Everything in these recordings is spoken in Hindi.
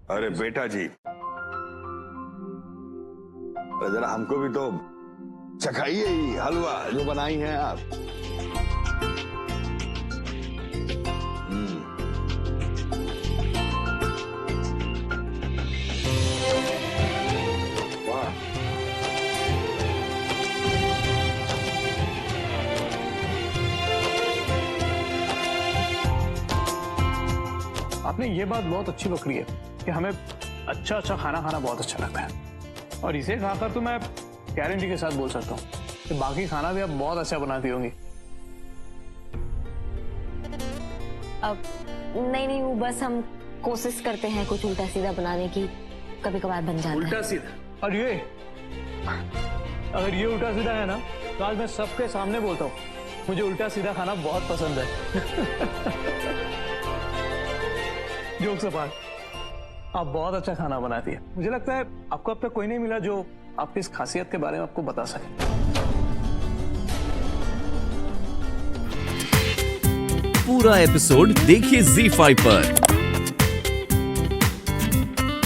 अरे बेटा जी, जरा हमको भी तो चखाइए ही हलवा जो बनाई हैं आप। वाह, आपने ये बात बहुत अच्छी पकड़ी है कि हमें अच्छा अच्छा खाना खाना बहुत अच्छा लगता है, और इसे खाकर तो मैं गारंटी के साथ बोल सकता हूँ कि बाकी खाना भी आप बहुत अच्छा बनाती होंगी। अब नहीं, वो बस हम कोशिश करते हैं कुछ उल्टा सीधा बनाने की, कभी कभार बन जाता है। उल्टा सीधा? और ये अगर ये उल्टा सीधा है ना, तो आज मैं सबके सामने बोलता हूँ, मुझे उल्टा सीधा खाना बहुत पसंद है। जोक्स अपार्ट, आप बहुत अच्छा खाना बनाती है। मुझे लगता है आपको अब तक कोई नहीं मिला जो आपकी इस खासियत के बारे में आपको बता सके। पूरा एपिसोड देखिए ZEE5 पर।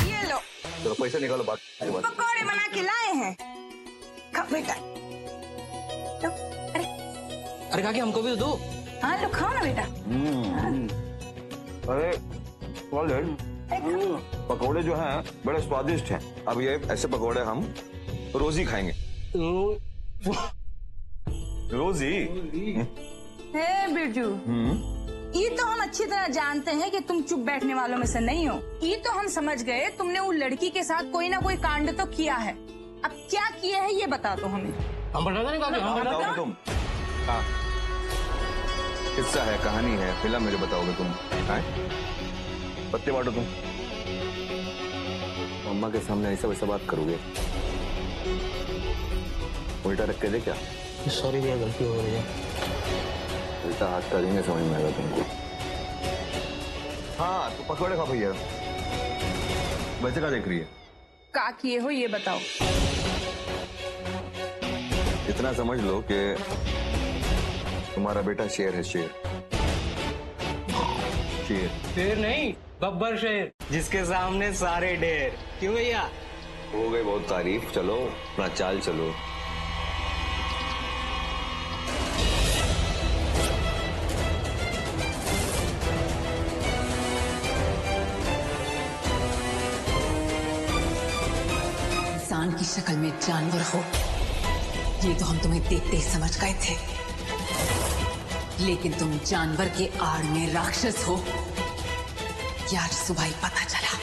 ये लो, चलो पैसे निकालो, बात पकौड़े बना के लाए हैं। खाओ बेटा। लो, अरे काकी हमको भी तो दो। हाँ लो, खाओ ना बेटा। अरे पकोड़े जो हैं बड़े स्वादिष्ट हैं। अब ये ऐसे पकोड़े हम रोज ही खाएंगे। रोज ही? हे बिरजू, ये तो हम अच्छी तरह जानते हैं कि तुम चुप बैठने वालों में से नहीं हो। ये तो हम समझ गए तुमने वो लड़की के साथ कोई ना कोई कांड तो किया है। अब क्या किया है ये बता दो हमें। हम बताते नहीं काकी, हम बताओगे तुम? हाँ, किस्सा है, कहानी है, फिल्म मुझे बताओगे तुम? पत्ते बांटो तुम। अम्मा के सामने ऐसा वैसा बात करोगे? उल्टा रख के दे क्या? सॉरी भैया, गलती हो गई है। उल्टा हाथ करेंगे, समझ में आएगा तुमको। हाँ तो पकौड़े खा भैया। वैसे क्या देख रही है? क्या किए हो ये बताओ। इतना समझ लो कि तुम्हारा बेटा शेर है, शेर। शेर? शेर नहीं, बब्बर शेर, जिसके सामने सारे ढेर। क्यों भैया? हो गई बहुत तारीफ, चलो अपना चाल चलो। इंसान की शक्ल में जानवर हो, ये तो हम तुम्हें देखते ही समझ गए थे, लेकिन तुम जानवर के आड़ में राक्षस हो, ये आज सुबह ही पता चला।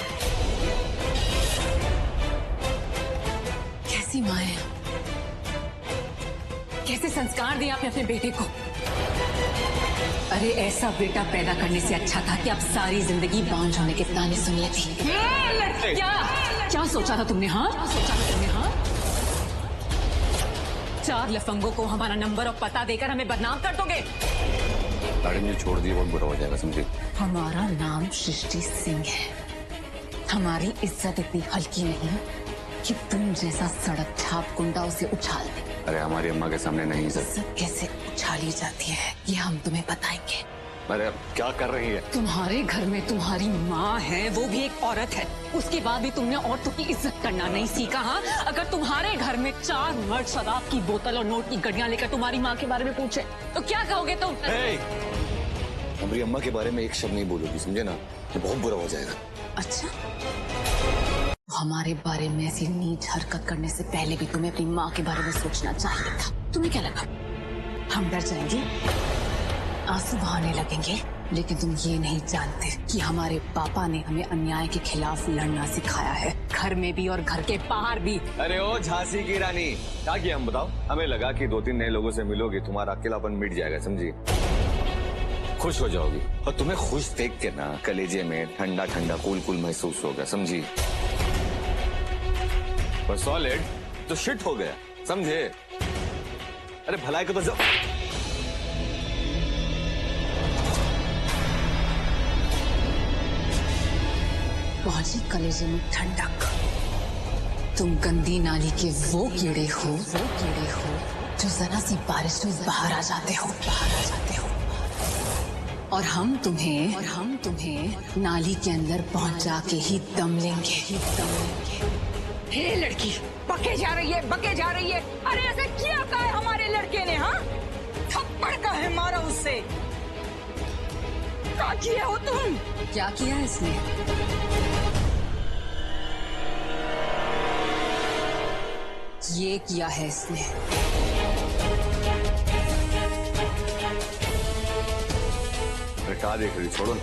कैसी माँ है, कैसे संस्कार दिए आपने अपने बेटे को। अरे ऐसा बेटा पैदा करने से अच्छा था कि अब सारी जिंदगी बांझ होने के ताने सुन लेती। क्या क्या सोचा था तुमने? हाँ, सोचा था तुमने? हाँ, 4 लफंगों को हमारा नंबर और पता देकर हमें बदनाम कर दोगे। मैडम, छोड़ दिए, बहुत बुरा हो जाएगा, समझे? हमारा नाम सृष्टि सिंह है। हमारी इज्जत इतनी हल्की नहीं कि तुम जैसा सड़क छाप गुंडा उसे उछाल दे। अरे हमारी अम्मा के सामने नहीं सर। इज्जत कैसे उछाली जाती है ये हम तुम्हें बताएंगे। अरे क्या कर रही है? तुम्हारे घर में तुम्हारी माँ है, वो भी एक औरत है, उसके बाद भी तुमने औरतों की इज्जत करना नहीं सीखा। हाँ, अगर तुम्हारे घर में 4 मर्द शराब की बोतल और नोट की गड्डियां लेकर तुम्हारी माँ के बारे में पूछे तो क्या कहोगे तुम? हमारी अम्मा के बारे में एक शब्द नहीं बोलोगी, समझे ना? तो बहुत बुरा हो जाएगा। अच्छा, हमारे बारे में ऐसी नीच हरकत करने से पहले भी तुम्हें अपनी माँ के बारे में सोचना चाहिए था। तुम्हें क्या लगा हम डर जाएंगे, आंसू बहाने लगेंगे? लेकिन तुम ये नहीं जानते कि हमारे पापा ने हमें अन्याय के खिलाफ लड़ना सिखाया है, घर में भी और घर के बाहर भी। अरे ओ झांसी की रानी, क्या किया हम बताओ? हमें लगा कि 2-3 नए लोगों से मिलोगे, तुम्हारा अकेलापन मिट जाएगा, समझिए? खुश हो जाओगी, और तुम्हें खुश देख के ना कलेजे में ठंडा ठंडा कूल कूल महसूस होगा, समझी? पर सॉलिड तो शिट हो गया, समझे? अरे भलाई को तो पहुंची कलेजे में ठंडक। तुम गंदी नाली के वो कीड़े हो जो जरा सी बारिश में बाहर आ जाते हो, और हम तुम्हें नाली के अंदर पहुंचा के ही दम लेंगे। हे लड़की, बके जा रही है। अरे ऐसा किया क्या है हमारे लड़के ने? हाँ, थप्पड़ का है मारा उससे। क्या किए हो तुम? क्या किया है इसने? ये किया है इसने। क्या देख रही, छोड़ो ना।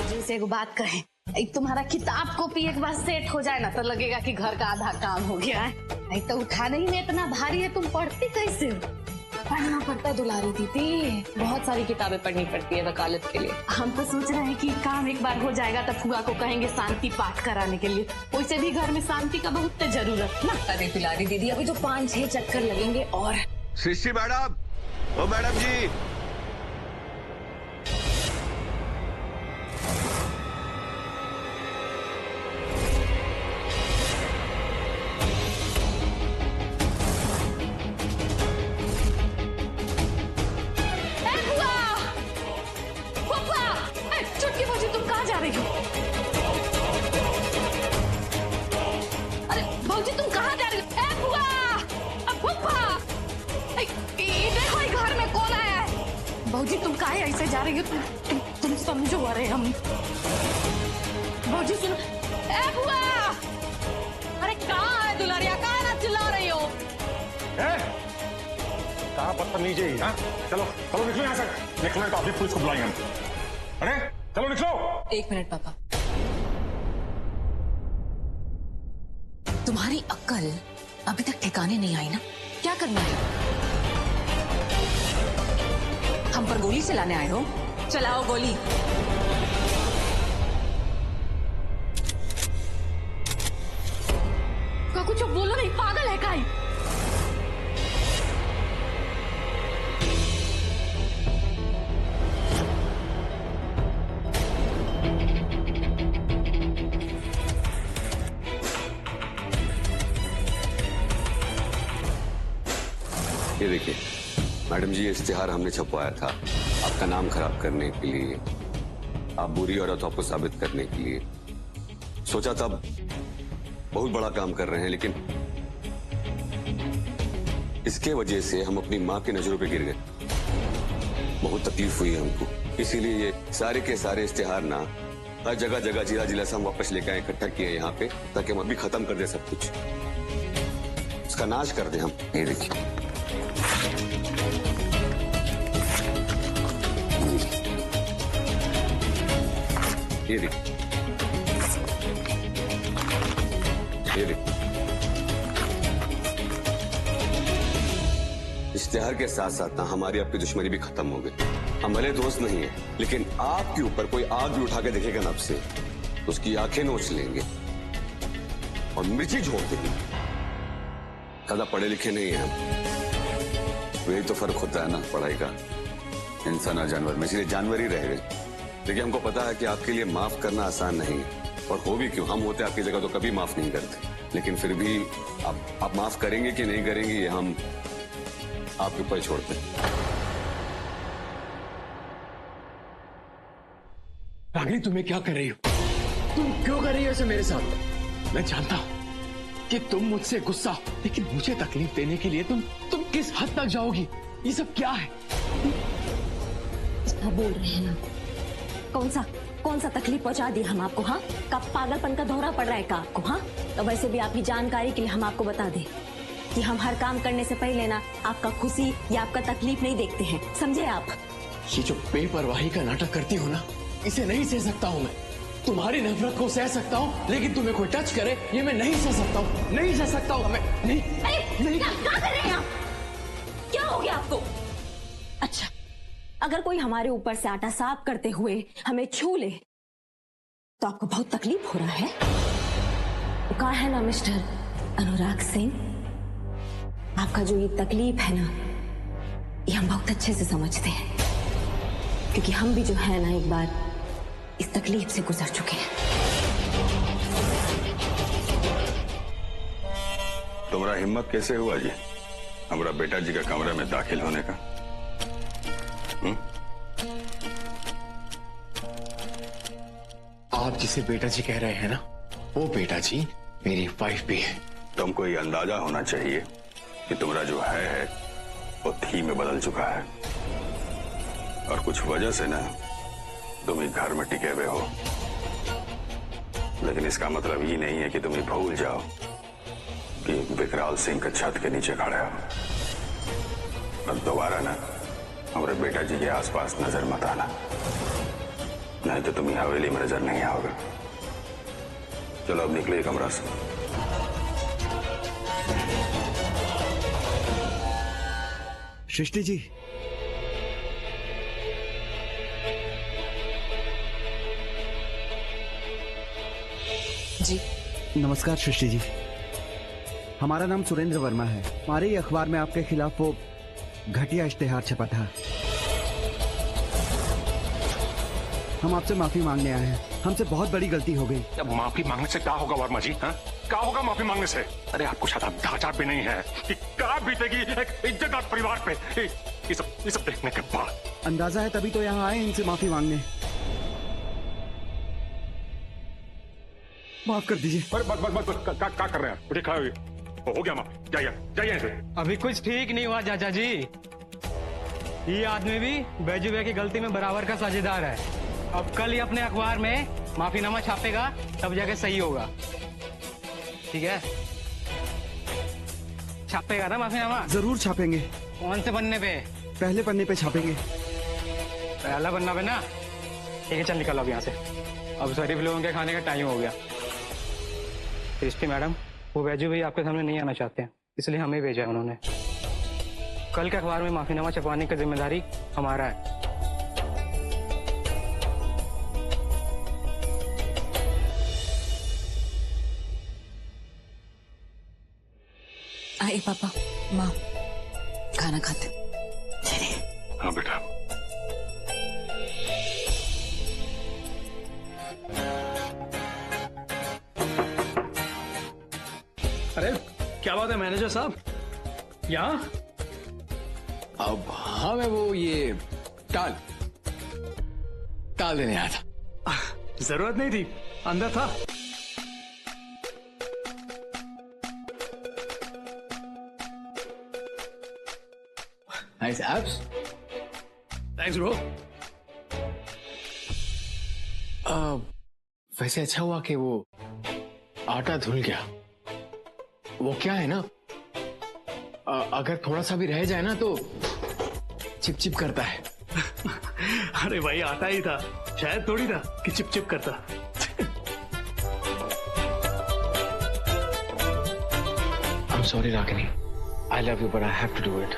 जिनसे एक बात कहें, एक तुम्हारा किताब कॉपी एक बार सेट हो जाए ना तो लगेगा कि घर का आधा काम हो गया है। नहीं तो उठाने ही में इतना भारी है, तुम पढ़ती कैसे हो? पढ़ना पड़ता है दुलारी दीदी, बहुत सारी किताबें पढ़नी पड़ती है वकालत के लिए। हम तो सोच रहे हैं कि काम एक बार हो जाएगा तो फुआ को कहेंगे शांति पाठ कराने के लिए। वैसे भी घर में शांति का बहुत जरूरत ना। अरे दुलारी दीदी, अभी तो 5-6 चक्कर लगेंगे और सृष्टि मैडम, ओ मैडम जी, चुटकी भाजी, तुम कहाँ जा रही हो? अरे भाजी, तुम कहाँ जा रही हो? देखो ये घर में कौन आया है? भाजी तुम काहे ऐसे जा रही हो? तुम समझो। अरे हम भाजी सुनो। बुआ, अरे कहाँ है दुलारिया? कहाँ ना चिल्ला रही हो? कहाँ बदतमीजी है? हाँ? चलो चलो निकलो यहाँ से। निकलने तो अभी पुलिस को बुलाएंगे हम। अरे चलो निकलो। 1 मिनट पापा, तुम्हारी अक्ल अभी तक ठिकाने नहीं आई ना? क्या करना है? हम पर गोली चलाने आए हो? चलाओ गोली। कुछ बोलो नहीं, पागल है काई? ये देखिए मैडम जी, ये इश्तिहार हमने छपवाया था आपका नाम खराब करने के लिए, आप बुरी औरत आपको साबित करने के लिए। सोचा था बहुत बड़ा काम कर रहे हैं, लेकिन इसके वजह से हम अपनी माँ की नजरों पे गिर गए। बहुत तकलीफ हुई है हमको, इसीलिए ये सारे के सारे इश्तिहार ना हर जगह जगह जिला जिला से हम वापस लेकर आए, इकट्ठा किए यहाँ पे, ताकि हम अभी खत्म कर दे सब कुछ, उसका नाश कर दे हम। ये देखिए, ये देखिए, ये देखिए, इश्तिहार के साथ साथ ना हमारी आपकी दुश्मनी भी खत्म हो गई। हम भले दोस्त नहीं है, लेकिन आपके ऊपर कोई आग भी उठा के देखेगा ना आपसे, तो उसकी आंखें नोच लेंगे और मिर्ची झोंक देंगे। ज्यादा पढ़े लिखे नहीं है हम, वही तो फर्क होता है ना पढ़ाई का, इंसान और जानवर में, इसलिए जानवर ही रह गए। लेकिन हमको पता है कि आपके लिए माफ करना आसान नहीं है, और हो भी क्यों, हम होते आपकी जगह तो कभी माफ नहीं करते। लेकिन फिर भी आप माफ करेंगे कि नहीं करेंगे ये हम आपके ऊपर छोड़ते हैं। रागिनी, तुम्हें क्या कर रही हो? तुम क्यों कर रही हो ऐसे मेरे साथ? मैं जानता हूं कि तुम मुझसे गुस्सा हो, लेकिन मुझे तकलीफ देने के लिए तुम किस हद तक जाओगी? ये सब क्या है? क्या बोल रहे हैं आप? कौन सा तकलीफ पहुंचा दी हम आपको? हाँ, कब पागलपन का दौरा पड़ रहा है का आपको? हाँ, तो वैसे भी आपकी जानकारी के लिए हम आपको बता दें कि हम हर काम करने से पहले ना आपका खुशी या आपका तकलीफ नहीं देखते हैं, समझे आप? ये जो बेपरवाही का नाटक करती हो ना, इसे नहीं सह सकता हूँ मैं। तुम्हारी नफरत को सह सकता हूँ, लेकिन तुम्हें कोई टच करे ये मैं नहीं सह सकता हूँ, नहीं सह सकता हूँ मैं। नहीं, नहीं। क्या कर रहे हैं आप? क्या हो गया आपको? अच्छा, अगर कोई हमारे ऊपर से आटा साफ करते हुए हमें छू ले तो आपको बहुत तकलीफ हो रहा है? तो कहा है ना मिस्टर अनुराग सिंह, आपका जो ये तकलीफ है ना, ये हम बहुत अच्छे से समझते हैं, क्योंकि हम भी जो है ना एक बार इस तकलीफ से गुजर चुके हैं। तुम्हारा हिम्मत कैसे हुआ जी हमारा बेटा जी का कमरे में दाखिल होने का? आप जिसे बेटा जी कह रहे हैं ना, वो बेटा जी मेरी वाइफ भी है। तुमको ये अंदाजा होना चाहिए कि तुम्हारा जो है वो थी में बदल चुका है और कुछ वजह से ना तुम ही घर में टिके हुए हो। लेकिन इसका मतलब ये नहीं है कि तुम भूल जाओ कि विकराल सिंह के छत के नीचे खड़े हो। और दोबारा ना हमारे बेटा जी के आसपास नजर मत आना, नहीं तो तुम हवेली में नजर नहीं आओगे। चलो अब निकलिए कमरा से। सृष्टि जी, जी नमस्कार सृष्टि जी। हमारा नाम सुरेंद्र वर्मा है। हमारे ही अखबार में आपके खिलाफ वो घटिया इश्तेहार छपा था। हम आपसे माफी मांगने आए हैं। हमसे बहुत बड़ी गलती हो गई। अब माफी मांगने से क्या होगा वर्मा जी? हाँ, क्या होगा माफी मांगने से? अरे आपको शायद अंदाजा भी नहीं है कि क्या बीतेगी एक इज्जतदार परिवार पे ये सब देखने के बाद। अंदाजा है तभी तो यहाँ आए इनसे माफी मांगने। माफ कर दीजिए। अरे बस क्या कर रहे हैं? उठे खड़े हो गया माफ। जाइए जाइए। अभी कुछ ठीक नहीं हुआ चाचा जी। ये आदमी भी बैजू भाई की गलती में बराबर का साझेदार है। अब कल ही अपने अखबार में माफीनामा छापेगा, तब जाके सही होगा। ठीक है, छापेगा ना माफीनामा? जरूर छापेंगे। कौन से पन्ने पे? पहले पन्ने पे छापेंगे। पहला पन्ना पे ना? ठीक है, चल निकल अब यहाँ से। अब शरीफ लोगों के खाने का टाइम हो गया। सृष्टि मैडम, वो बैजू भाई आपके सामने नहीं आना चाहते हैं, इसलिए हमें भेजा है उन्होंने। कल के अखबार में माफीनामा छपवाने की जिम्मेदारी हमारा है। आए पापा, माँ खाना खाते। हाँ बेटा। अरे क्या बात है मैनेजर साहब, यहाँ? अब हाँ, मैं वो ये टाल देने आया था। जरूरत नहीं थी, अंदर था। Nice abs. Thanks bro. वैसे अच्छा हुआ कि वो आटा धुल गया। वो क्या है ना, अगर थोड़ा सा भी रह जाए ना तो चिपचिप करता है। अरे भाई आटा ही था, शायद थोड़ी था कि चिप चिप करता। I'm sorry Ragini, I love you but I have to do it.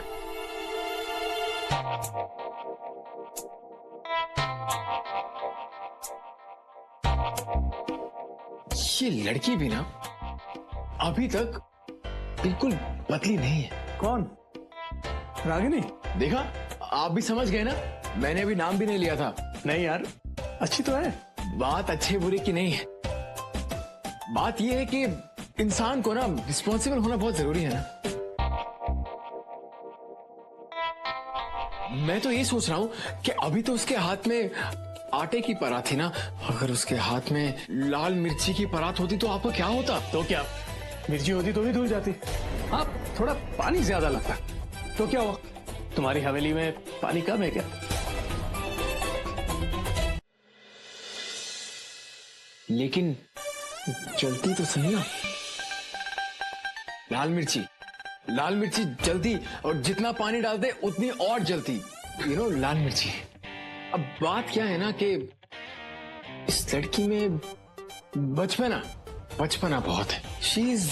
ये लड़की भी ना अभी तक बिल्कुल बदली नहीं है। कौन? रागिनी? देखा, आप भी समझ गए ना, मैंने अभी नाम भी नहीं लिया था। नहीं यार, अच्छी तो है। बात अच्छे बुरे की नहीं है, बात यह है कि इंसान को ना रिस्पॉन्सिबल होना बहुत जरूरी है ना। मैं तो ये सोच रहा हूं कि अभी तो उसके हाथ में आटे की परात थी ना, अगर उसके हाथ में लाल मिर्ची की परात होती तो आपको क्या होता? तो क्या, मिर्ची होती तो भी धुल जाती। हाँ, थोड़ा पानी ज्यादा लगता तो क्या हुआ? तुम्हारी हवेली में पानी कम है क्या? लेकिन जलती तो सही ना। लाल मिर्ची जलती, और जितना पानी डालते उतनी और जलती। लाल मिर्ची। अब बात क्या है ना कि इस लड़की में बचपना बहुत है। she's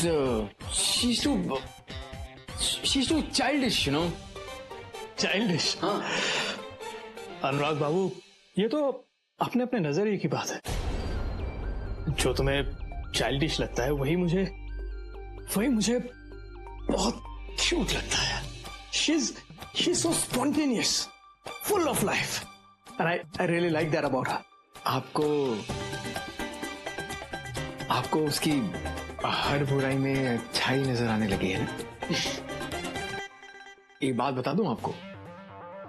too childish, childish? हाँ। अनुराग बाबू, ये तो अपने अपने नजरिए की बात है। जो तुम्हें चाइल्डिश लगता है वही मुझे बहुत क्यूट लगता है। She's so spontaneous, full of life, and I really like that about her. आपको उसकी हर बुराई में अच्छाई नजर आने लगी है ना। एक बात बता दूं आपको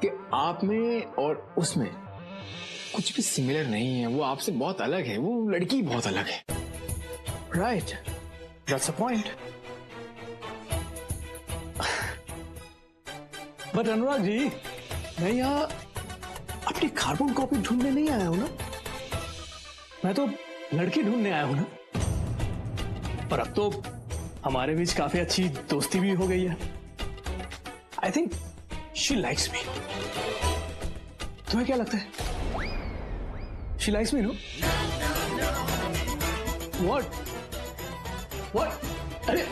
कि आप में और उसमें कुछ भी सिमिलर नहीं है। वो आपसे बहुत अलग है, वो लड़की बहुत अलग है। Right, that's a point. But Anurag ji, मैं यहाँ अपनी कार्बन कॉपी ढूंढने नहीं आया हूं ना, मैं तो लड़की ढूंढने आया हूं ना। पर अब तो हमारे बीच काफी अच्छी दोस्ती भी हो गई है। I think she likes me. तुम्हें क्या लगता है? She likes me, no? What? अरे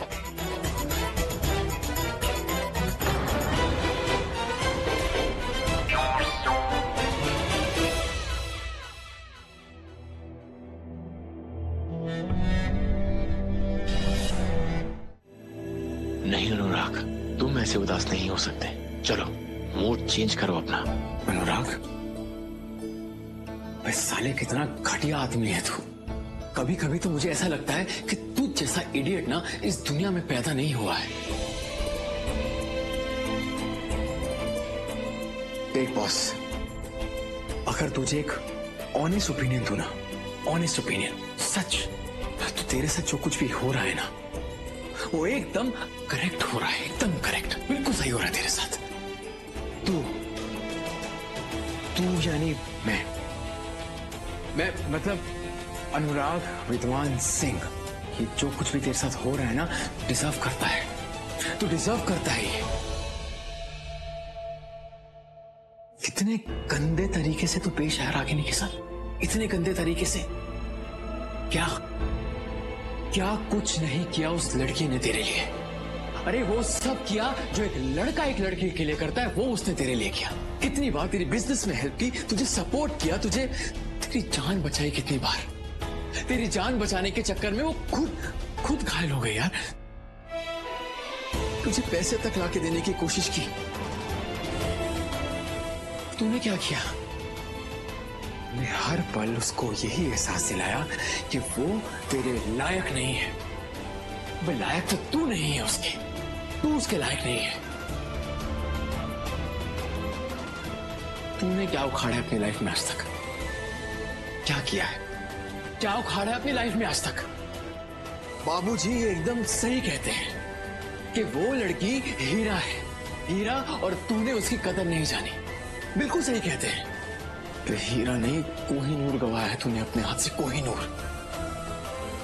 नहीं अनुराग, तुम ऐसे उदास नहीं हो सकते। चलो मूड चेंज करो अपना। अनुराग, भाई साले कितना घटिया आदमी है तू। कभी कभी तो मुझे ऐसा लगता है कि तू जैसा इडियट ना इस दुनिया में पैदा नहीं हुआ है। देख बॉस, अगर तुझे एक ऑनेस्ट ओपिनियन दो ना, ऑनेस्ट ओपिनियन, सच, तो तेरे साथ जो कुछ भी हो रहा है ना, वो एकदम करेक्ट हो रहा है, एकदम करेक्ट, बिल्कुल सही हो रहा है तेरे साथ। तू यानी मैं मतलब अनुराग विद्वान सिंह, ये जो कुछ भी तेरे साथ हो रहा है ना, डिजर्व करता है। तू डिजर्व करता है ये। कितने गंदे तरीके से तू पेश आया रागिनी के साथ, इतने गंदे तरीके से। क्या कुछ नहीं किया उस लड़की ने तेरे लिए। अरे वो सब किया जो एक लड़का एक लड़की के लिए करता है, वो उसने तेरे लिए किया। कितनी बार तेरी बिजनेस में हेल्प की, तुझे सपोर्ट किया, तुझे तेरी जान बचाई कितनी बार। तेरी जान बचाने के चक्कर में वो खुद घायल हो गई यार। तुझे पैसे तक लाके देने की कोशिश की। तूने क्या किया? तूने हर पल उसको यही एहसास दिलाया कि वो तेरे लायक नहीं है। भाई लायक तो तू नहीं है उसके, तू उसके लायक नहीं है। तूने क्या उखाड़ा है अपनी लाइफ में आज तक? क्या किया है? क्या उखाड़ा है अपनी लाइफ में आज तक? बाबूजी एकदम सही कहते हैं कि वो लड़की हीरा है, हीरा, और तूने उसकी कदर नहीं जानी। बिल्कुल सही कहते हैं। तो हीरा नहीं, कोहिनूर गवाया है तूने अपने हाथ से, कोहिनूर।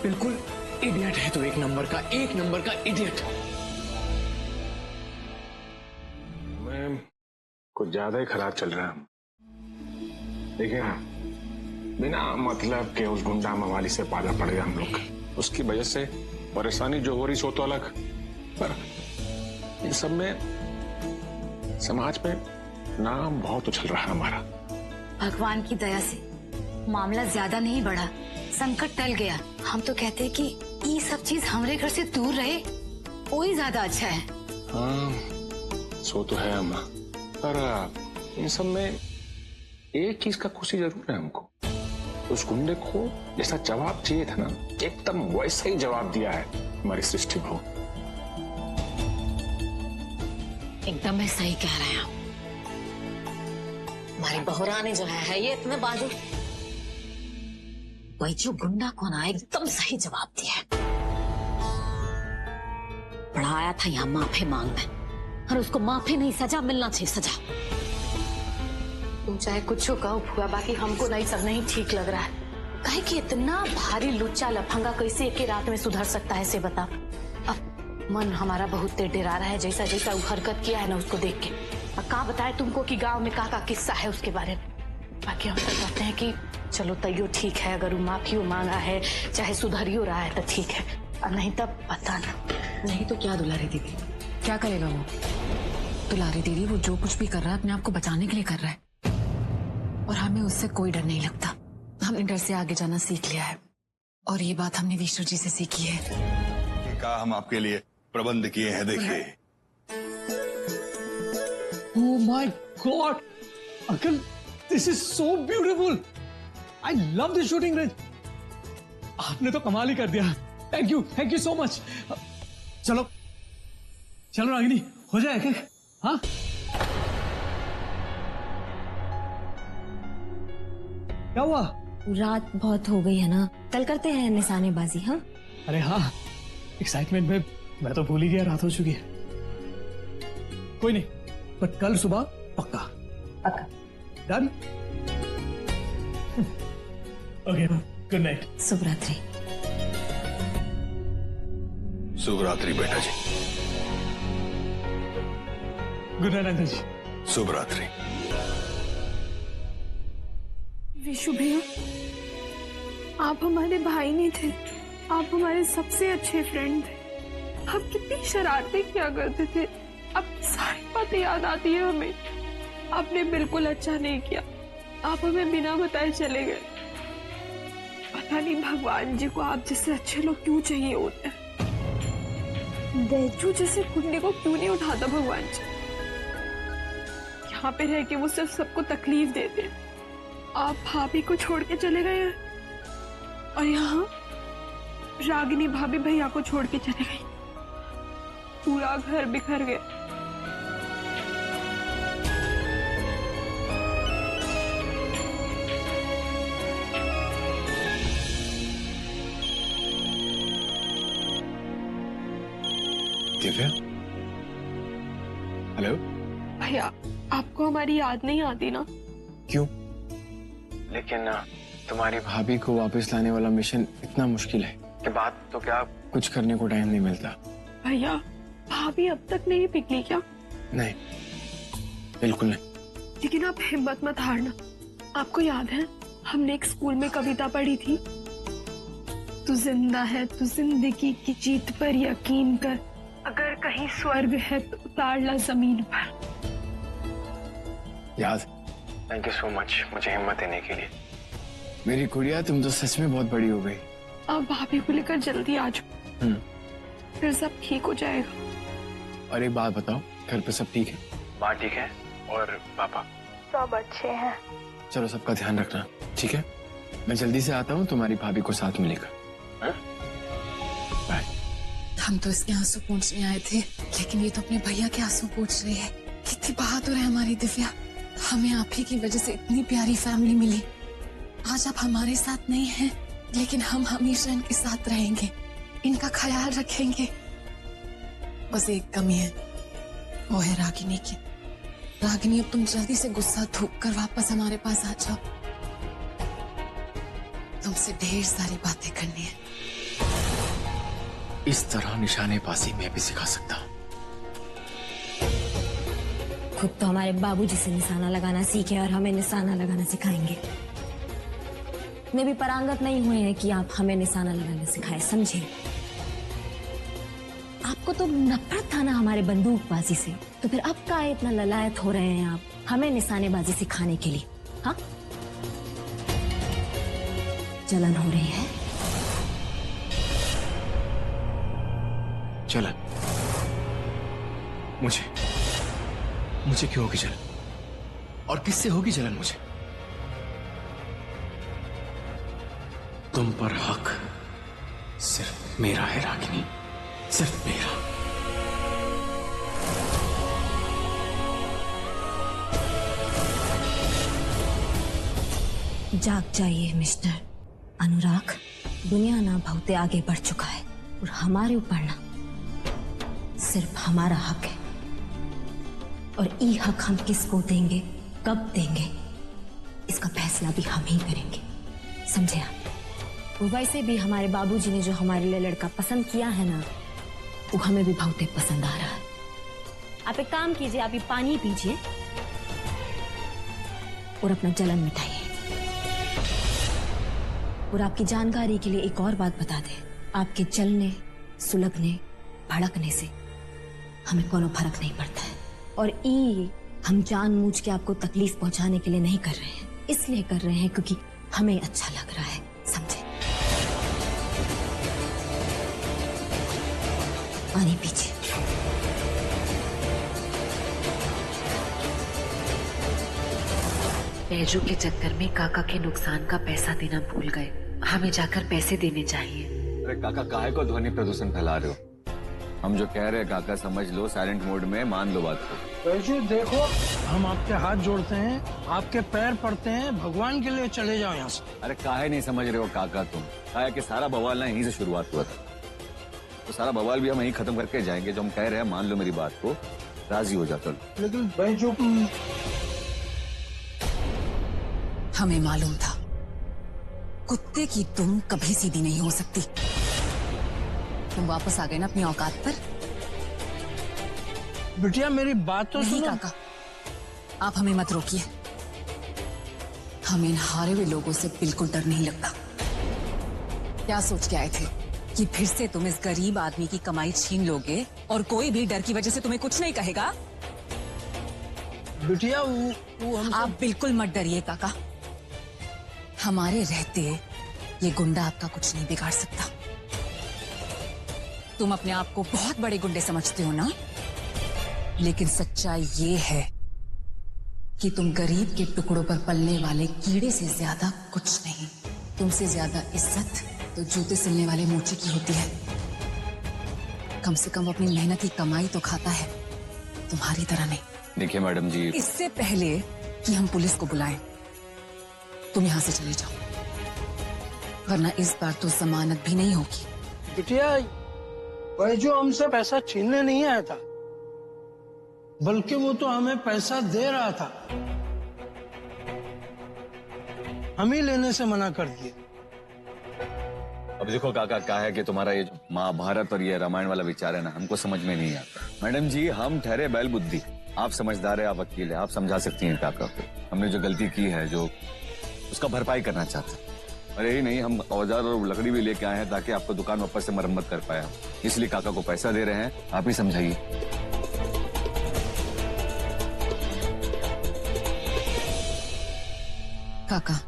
बिल्कुल इडियट है तो, एक नंबर का इडियट। मैं कुछ ज्यादा ही खराब चल रहा है। देखिए ना, बिना मतलब के उस गुंडा मवाली से पाला पड़ गया हम लोग। उसकी वजह से परेशानी जो हो रही सो तो अलग, पर इन सब में समाज में नाम बहुत उछल रहा है हमारा। भगवान की दया से मामला ज्यादा नहीं बढ़ा, संकट टल गया। हम तो कहते हैं कि ये सब चीज हमारे घर से दूर रहे, वही ज्यादा अच्छा है। हाँ, सो तो है अम्मा, पर इन सब में एक चीज का खुशी जरूर है हमको। उस गुंडे को जैसा जवाब चाहिए था ना, एकदम वैसा ही जवाब दिया है हमारी सृष्टि को। एकदम ही सही कह रहे हैं आप। हमारी बहुरानी जो है ये इतने बाजू, वही जो गुंडा को ना एकदम सही जवाब दिया है। पढ़ाया था यहाँ माफी मांगने, और उसको माफी नहीं सजा मिलना चाहिए, सजा। तुम चाहे कुछ कहो फुआ, बाकी हमको नहीं सब नहीं ठीक लग रहा है। कहे कि इतना भारी लुच्चा लफंगा कैसे एक ही रात में सुधर सकता है, से बता। अब मन हमारा बहुत तेज डरा रहा है, जैसा जैसा वो हरकत किया है ना उसको देख के। अब कहाँ बताए तुमको कि गांव में का किस्सा है उसके बारे में। बाकी हम तो कहते हैं कि चलो तैयो ठीक है, अगर वो माफियो मांगा है, चाहे सुधरियो रहा है तो ठीक है, और नहीं तब पता ना। नहीं तो क्या दुलारी दीदी, क्या करेगा वो? दुलारी दीदी वो जो कुछ भी कर रहा है अपने आप को बचाने के लिए कर रहा है, और हमें उससे कोई डर नहीं लगता। हमने डर से आगे जाना सीख लिया है, और ये बात हमने विष्णु जी से सीखी है। ये कहा हम आपके लिए प्रबंध किए हैं, देखिए। Oh my God, Uncle, this is so beautiful. I love this shooting range. आपने तो कमाल ही कर दिया। Thank you so much. चलो चलो रागिनी, हो जाए क्या? हाँ क्या हुआ? रात बहुत हो गई है ना, कल करते हैं निशानेबाजी। हाँ अरे हाँ, एक्साइटमेंट में मैं तो भूल ही गया रात हो चुकी है। कोई नहीं, पर कल सुबह पक्का पक्का। डन। Okay, good night. शुभ रात्रि। शुभ रात्रि बेटा जी। गुड नाइट अंकल जी। शुभ रात्रि। विशु भैया, आप हमारे भाई नहीं थे, आप हमारे सबसे अच्छे फ्रेंड थे। आप कितनी शरारतें किया करते थे, अब सारी बातें याद आती है हमें। आपने बिल्कुल अच्छा नहीं किया, आप हमें बिना बताए चले गए। पता नहीं भगवान जी को आप जैसे अच्छे लोग क्यों चाहिए होते हैं। बैजू जैसे गुंडे को क्यों नहीं उठाता भगवान जी। यहाँ पे रह के वो सिर्फ सबको तकलीफ देते हैं। आप भाभी को छोड़ के चले गए हैं और यहाँ रागिनी भाभी भैया को छोड़ के चले गई। पूरा घर बिखर गया। दिव्या, हेलो। भैया, आपको हमारी याद नहीं आती ना? क्यों? लेकिन तुम्हारी भाभी को वापस लाने वाला मिशन इतना मुश्किल है कि बात तो क्या, कुछ करने को टाइम नहीं मिलता। भैया, भाभी अब तक नहीं पिघली क्या? नहीं, बिल्कुल नहीं। लेकिन आप हिम्मत मत हारना। आपको याद है हमने एक स्कूल में कविता पढ़ी थी, तू जिंदा है तू जिंदगी की जीत पर यकीन कर, अगर कहीं स्वर्ग है तो उतार ला जमीन पर। याद। थैंक यू सो मच मुझे हिम्मत देने के लिए। मेरी गुड़िया, तुम तो सच में बहुत बड़ी हो गई। अब भाभी को लेकर जल्दी आ जाओ, फिर सब ठीक हो जाएगा। और एक बात बताओ, घर पे सब ठीक है? माँ ठीक है और पापा? सब अच्छे हैं। चलो सबका ध्यान रखना, ठीक है? मैं जल्दी से आता हूँ तुम्हारी भाभी को साथ में लेकर। बाय। हम तो इसके आंसू पोंछने आए थे, लेकिन ये तो अपने भैया के आंसू पोंछ रही है। कितनी बहादुर है हमारी दिव्या। हमें आप ही की वजह से इतनी प्यारी फैमिली मिली। आज आप हमारे साथ नहीं हैं, लेकिन हम हमेशा इनके साथ रहेंगे, इनका ख्याल रखेंगे। बस एक कमी है, वो है रागिनी की। रागिनी, अब तुम जल्दी से गुस्सा थूक कर वापस हमारे पास आ जाओ। तुमसे ढेर सारी बातें करनी है। इस तरह निशानेबाजी मैं भी सिखा सकता हूँ। खुद तो हमारे बाबूजी से निशाना लगाना सीखे और हमें निशाना लगाना सिखाएंगे। मैं भी परांगत नहीं हुए हैं कि आप हमें निशाना लगाना सिखाए, समझे? आपको तो नफरत था ना हमारे बंदूकबाजी से, तो फिर अब का इतना ललायत हो रहे हैं आप हमें निशानेबाजी सिखाने के लिए? हाँ, जलन हो रही है? जलन? मुझे क्यों होगी जलन? और किससे होगी जलन मुझे? तुम पर हक सिर्फ मेरा है रागिनी, सिर्फ मेरा। जाग जाइए मिस्टर अनुराग, दुनिया ना बहुत आगे बढ़ चुका है और हमारे ऊपर ना सिर्फ हमारा हक है, और ये हक हम किसको देंगे, कब देंगे, इसका फैसला भी हम ही करेंगे, समझे आप? वैसे भी हमारे बाबूजी ने जो हमारे लिए लड़का पसंद किया है ना, वो हमें भी बहुत पसंद आ रहा है। आप एक काम कीजिए, आप ये पानी पीजिए और अपना जलन मिटाइए। और आपकी जानकारी के लिए एक और बात बता दें, आपके जलने, सुलगने, भड़कने से हमें कोनो फर्क नहीं पड़ता है, और ये हम जानबूझ के आपको तकलीफ पहुंचाने के लिए नहीं कर रहे हैं, इसलिए कर रहे हैं क्योंकि हमें अच्छा लग रहा है, समझे? पानी पीजिए। बैजू के चक्कर में काका के नुकसान का पैसा देना भूल गए। हमें जाकर पैसे देने चाहिए। अरे काका काहे को ध्वनि प्रदूषण फैला रहे हो? हम जो कह रहे हैं काका समझ लो, साइलेंट मोड में मान लो बात को। वैसे देखो, हम आपके हाथ जोड़ते हैं, आपके पैर पड़ते हैं, भगवान के लिए चले जाओ यहाँ से। अरे काहे नहीं समझ रहे हो काका तुम? काहे कि सारा बवाल ना यहीं से शुरुआत हुआ था, तो सारा बवाल भी हम यहीं खत्म करके जाएंगे। जो हम कह रहे हैं मान लो मेरी बात को, राजी हो जाता। लेकिन भाई जो हमें मालूम था कुत्ते की तुम कभी सीधी नहीं हो सकती। तुम वापस आ गए ना अपनी औकात पर। बिटिया मेरी बात तो नहीं सुनो। काका, आप हमें मत रोकिए। हमें इन हारे हुए लोगों से बिल्कुल डर नहीं लगता। क्या सोच के आए थे कि फिर से तुम इस गरीब आदमी की कमाई छीन लोगे और कोई भी डर की वजह से तुम्हें कुछ नहीं कहेगा? बिटिया वो हम आप बिल्कुल मत डरिए काका। हमारे रहते ये गुंडा आपका कुछ नहीं बिगाड़ सकता। तुम अपने आप को बहुत बड़े गुंडे समझते हो ना, लेकिन सच्चाई ये है कि तुम गरीब के टुकड़ों पर पलने वाले कीड़े से ज्यादा कुछ नहीं। तुमसे ज्यादा इज्जत तो जूते सिलने वाले मोची की होती है। कम से कम अपनी मेहनत की कमाई तो खाता है, तुम्हारी तरह नहीं। देखिए मैडम जी, इससे पहले कि हम पुलिस को बुलाएं, तुम यहाँ से चले जाओ, वरना इस बार तो जमानत भी नहीं होगी। बिटिया भाई जो हमसे पैसा छीनने नहीं आया था, बल्कि वो तो हमें पैसा दे रहा था। हम ही लेने से मना कर दिए। अब देखो काका क्या है कि तुम्हारा ये जो महाभारत और ये रामायण वाला विचार है ना, हमको समझ में नहीं आता। मैडम जी हम ठहरे बैल बुद्धि, आप समझदार है, आप वकील है, आप समझा सकती हैं काका को। हमने जो गलती की है, जो उसका भरपाई करना चाहते हैं। और यही नहीं, हम औजार और लकड़ी भी लेके आए हैं ताकि आपको दुकान वापस से मरम्मत कर पाए। इसलिए काका को पैसा दे रहे हैं, आप ही समझाइए। काका,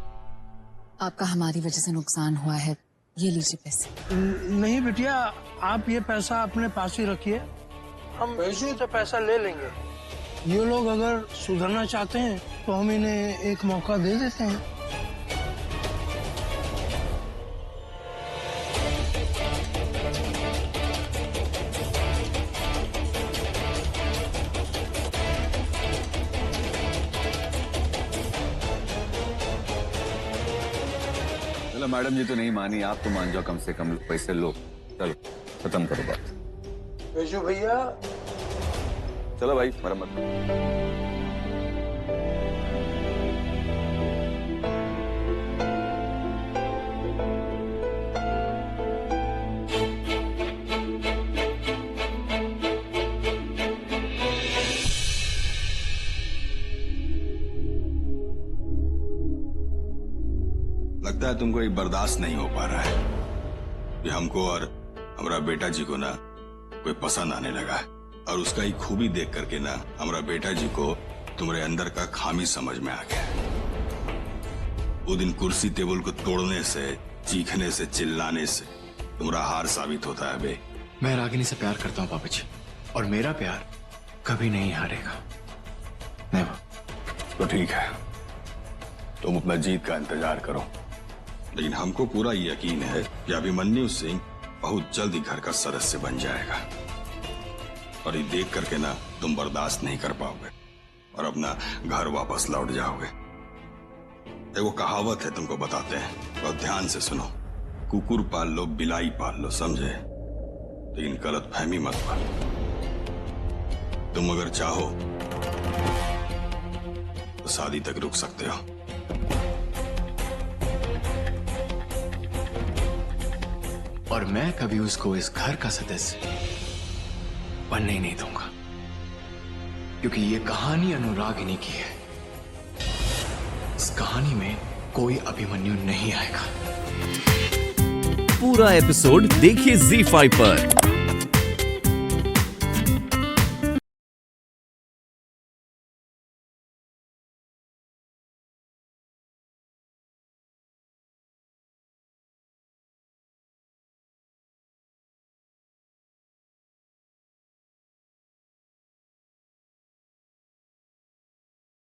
आपका हमारी वजह से नुकसान हुआ है, ये लीजिए पैसे। नहीं बिटिया, आप ये पैसा अपने पास ही रखिए, हम वैसे तो पैसा ले लेंगे। ये लोग अगर सुधरना चाहते हैं तो हम इन्हें एक मौका दे देते हैं। चलो मैडम जी तो नहीं मानी, आप तो मान जाओ, कम से कम पैसे लो। चलो खत्म करो बात। वैसे भैया चलो भाई मरम्मत। लगता है तुमको ये बर्दाश्त नहीं हो पा रहा है कि हमको और हमारा बेटा जी को ना कोई पसंद आने लगा है, और उसका ही खूबी देख करके ना हमारा बेटा जी को तुम्हारे अंदर का खामी समझ में आ गया। वो दिन कुर्सी टेबल को तोड़ने से, चीखने से, चिल्लाने से तुम्हारा हार साबित होता है बे। मैं रागिनी से प्यार करता हूँ पापा जी, और मेरा प्यार कभी नहीं हारेगा। नहीं तो ठीक है, तुम अपना जीत का इंतजार करो, लेकिन हमको पूरा यकीन है कि अभिमन्यु सिंह बहुत जल्दी घर का सदस्य बन जाएगा, और ये देख करके ना तुम बर्दाश्त नहीं कर पाओगे और अपना घर वापस लौट जाओगे। वो कहावत है, तुमको बताते हैं, तो ध्यान से सुनो। कुकुर पाल लो, बिलाई पाल लो, समझे? लेकिन गलत फहमी मत पालो। तुम अगर चाहो तो शादी तक रुक सकते हो। और मैं कभी उसको इस घर का सदस्य बनने ही नहीं दूंगा, क्योंकि ये कहानी अनुरागिनी की है। इस कहानी में कोई अभिमन्यु नहीं आएगा। पूरा एपिसोड देखिए ZEE5 पर।